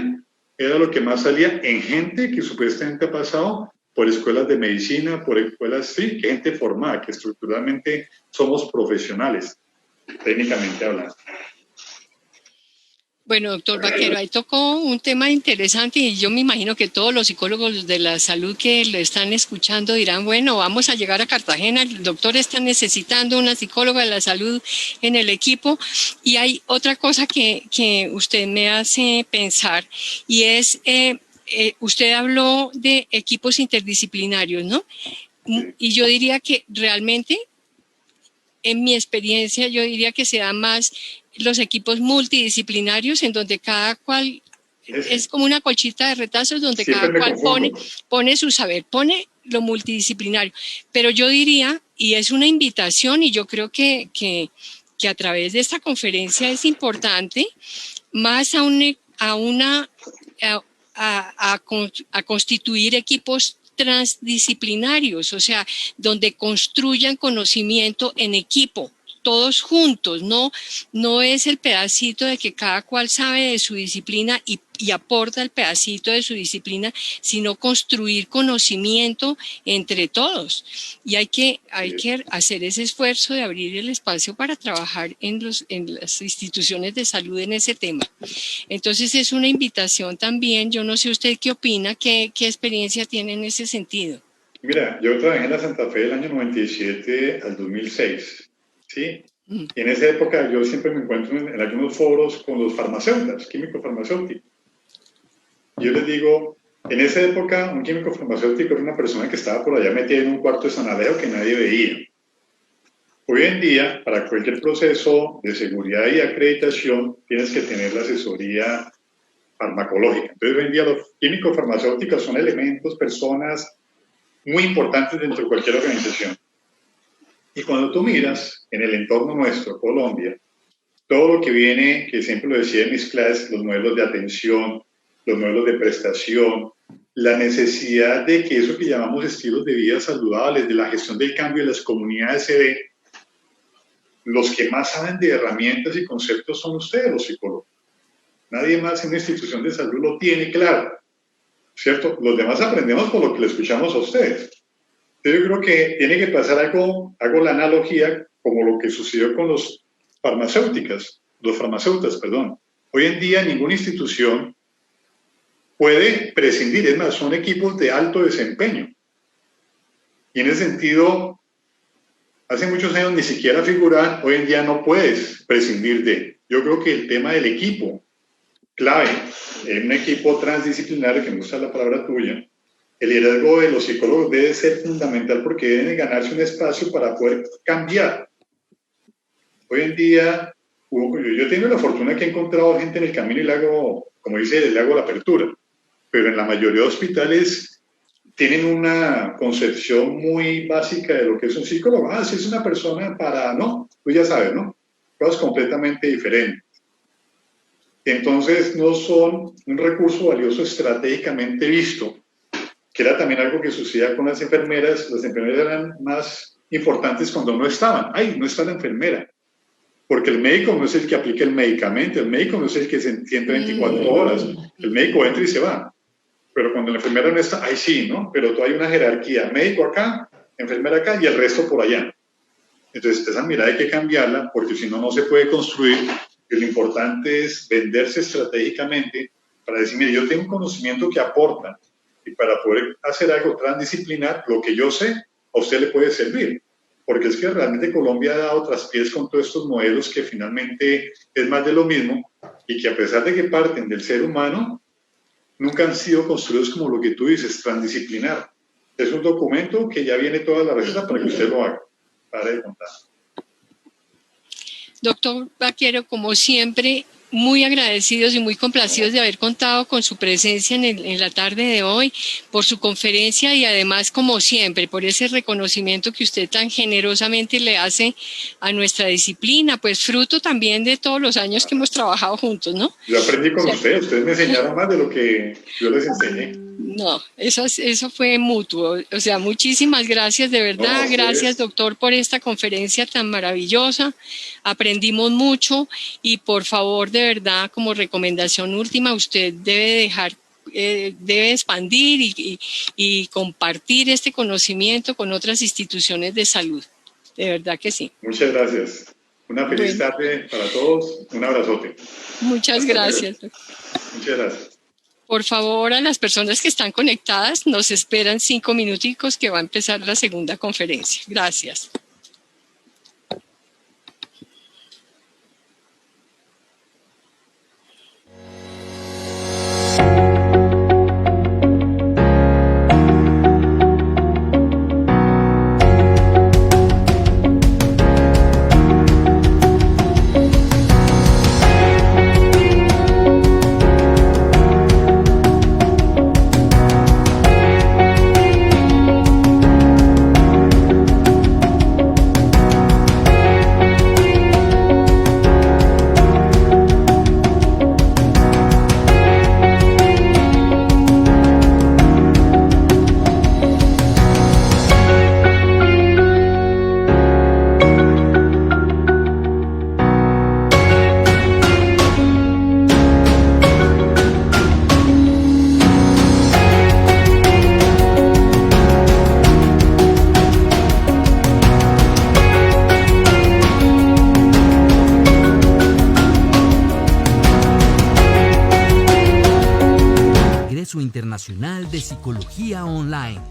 era lo que más salía en gente que supuestamente ha pasado por escuelas de medicina, por escuelas, sí, que gente formada, que estructuralmente somos profesionales, técnicamente hablando. Bueno, doctor Vaquero, ahí tocó un tema interesante y yo me imagino que todos los psicólogos de la salud que lo están escuchando dirán, bueno, vamos a llegar a Cartagena, el doctor está necesitando una psicóloga de la salud en el equipo. Y hay otra cosa que usted me hace pensar y es, usted habló de equipos interdisciplinarios, ¿no? Y yo diría que realmente, en mi experiencia, yo diría que se da más los equipos multidisciplinarios en donde cada cual es como una colchita de retazos donde cada cual pone su saber, pone lo multidisciplinario. Pero yo diría, y es una invitación, y yo creo que a través de esta conferencia es importante, más a constituir equipos transdisciplinarios, o sea, donde construyan conocimiento en equipo, todos juntos, no es el pedacito de que cada cual sabe de su disciplina y aporta el pedacito de su disciplina, sino construir conocimiento entre todos. Y hay que hacer ese esfuerzo de abrir el espacio para trabajar en las instituciones de salud en ese tema. Entonces es una invitación también, yo no sé usted qué opina, qué experiencia tiene en ese sentido. Mira, yo trabajé en la Santa Fe del año 97 al 2006. ¿Sí? Y en esa época yo siempre me encuentro en algunos foros con los farmacéuticos, químicos farmacéuticos. Yo les digo, en esa época un químico farmacéutico era una persona que estaba por allá metida en un cuarto de San Alejo que nadie veía. Hoy en día, para cualquier proceso de seguridad y acreditación, tienes que tener la asesoría farmacológica. Entonces, hoy en día los químicos farmacéuticos son elementos, personas muy importantes dentro de cualquier organización. Y cuando tú miras en el entorno nuestro, Colombia, todo lo que viene, que siempre lo decía en mis clases, los modelos de atención, los modelos de prestación, la necesidad de que eso que llamamos estilos de vida saludables, de la gestión del cambio en las comunidades se ve, los que más saben de herramientas y conceptos son ustedes, los psicólogos. Nadie más en una institución de salud lo tiene claro, ¿cierto? Los demás aprendemos por lo que le escuchamos a ustedes. Yo creo que tiene que pasar algo, hago la analogía como lo que sucedió con los farmacéuticos. Hoy en día ninguna institución puede prescindir, es más, son equipos de alto desempeño. Y en ese sentido, hace muchos años ni siquiera figurar, hoy en día no puedes prescindir de. Yo creo que el tema del equipo, clave, en un equipo transdisciplinario, que me gusta la palabra tuya, el liderazgo de los psicólogos debe ser fundamental porque deben ganarse un espacio para poder cambiar. Hoy en día, yo tengo la fortuna que he encontrado gente en el camino y le hago, como dice, le hago la apertura. Pero en la mayoría de hospitales tienen una concepción muy básica de lo que es un psicólogo. Si es una persona para, no, tú ya sabes, ¿no? Cosas completamente diferentes. Entonces, no son un recurso valioso estratégicamente visto, que era también algo que sucedía con las enfermeras. Las enfermeras eran más importantes cuando no estaban. No está la enfermera. Porque el médico no es el que aplica el medicamento, el médico no es el que se siente 24 horas. El médico entra y se va. Pero cuando la enfermera no está, ahí sí, ¿no? Pero hay una jerarquía, médico acá, enfermera acá y el resto por allá. Entonces, esa mirada hay que cambiarla porque si no, no se puede construir. Y lo importante es venderse estratégicamente para decir, mire, yo tengo un conocimiento que aporta y para poder hacer algo transdisciplinar, lo que yo sé, a usted le puede servir. Porque es que realmente Colombia ha dado traspiés con todos estos modelos que finalmente es más de lo mismo y que a pesar de que parten del ser humano, nunca han sido construidos como lo que tú dices, transdisciplinar. Es un documento que ya viene toda la receta para que usted lo haga. Para de contar. Doctor Vaquero, como siempre, muy agradecidos y muy complacidos de haber contado con su presencia en la tarde de hoy, por su conferencia y además, como siempre, por ese reconocimiento que usted tan generosamente le hace a nuestra disciplina, pues fruto también de todos los años que hemos trabajado juntos, ¿no? Yo aprendí con ustedes me enseñaron más de lo que yo les enseñé. No, eso fue mutuo. O sea, muchísimas gracias, de verdad. No, gracias, doctor, por esta conferencia tan maravillosa. Aprendimos mucho y por favor, de verdad, como recomendación última, usted debe expandir y compartir este conocimiento con otras instituciones de salud. De verdad que sí. Muchas gracias. Una feliz tarde para todos. Un abrazote. Muchas gracias. Muchas gracias. Por favor, a las personas que están conectadas, nos esperan 5 minuticos que va a empezar la segunda conferencia. Gracias. Internacional de Psicología Online.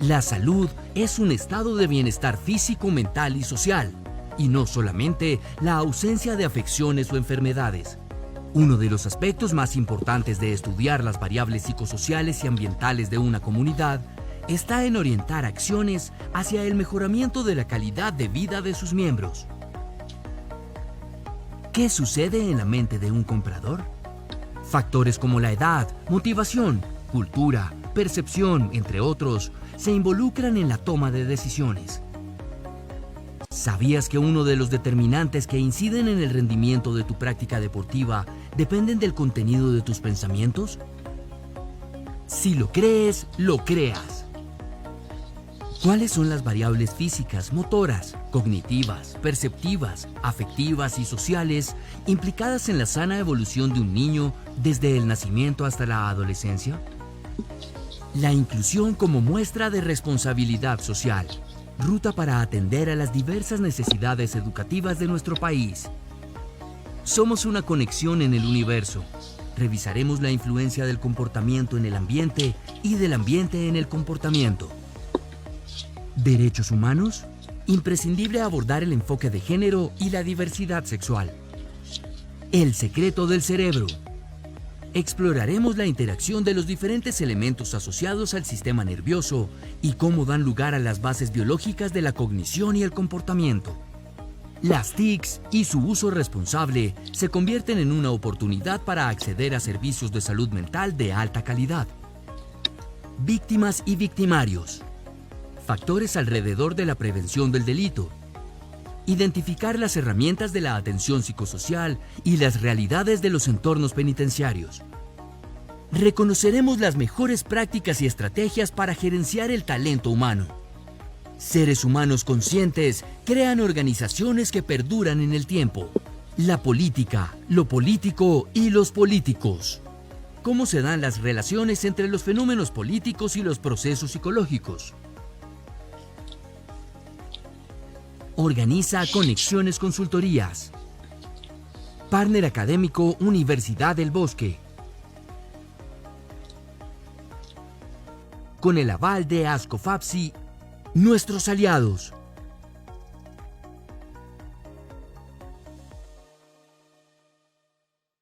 La salud es un estado de bienestar físico, mental y social, y no solamente la ausencia de afecciones o enfermedades. Uno de los aspectos más importantes de estudiar las variables psicosociales y ambientales de una comunidad está en orientar acciones hacia el mejoramiento de la calidad de vida de sus miembros. ¿Qué sucede en la mente de un comprador? Factores como la edad, motivación, cultura, percepción, entre otros, se involucran en la toma de decisiones. ¿Sabías que uno de los determinantes que inciden en el rendimiento de tu práctica deportiva dependen del contenido de tus pensamientos? Si lo crees, lo creas. ¿Cuáles son las variables físicas, motoras, cognitivas, perceptivas, afectivas y sociales implicadas en la sana evolución de un niño desde el nacimiento hasta la adolescencia? La inclusión como muestra de responsabilidad social, ruta para atender a las diversas necesidades educativas de nuestro país. Somos una conexión en el universo. Revisaremos la influencia del comportamiento en el ambiente y del ambiente en el comportamiento. ¿Derechos humanos? Imprescindible abordar el enfoque de género y la diversidad sexual. El secreto del cerebro. Exploraremos la interacción de los diferentes elementos asociados al sistema nervioso y cómo dan lugar a las bases biológicas de la cognición y el comportamiento. Las TICs y su uso responsable se convierten en una oportunidad para acceder a servicios de salud mental de alta calidad. Víctimas y victimarios. Factores alrededor de la prevención del delito. Identificar las herramientas de la atención psicosocial y las realidades de los entornos penitenciarios. Reconoceremos las mejores prácticas y estrategias para gerenciar el talento humano. Seres humanos conscientes crean organizaciones que perduran en el tiempo. La política, lo político y los políticos. ¿Cómo se dan las relaciones entre los fenómenos políticos y los procesos psicológicos? Organiza Conexiones Consultorías. Partner académico Universidad del Bosque. Con el aval de ASCOFAPSI, nuestros aliados.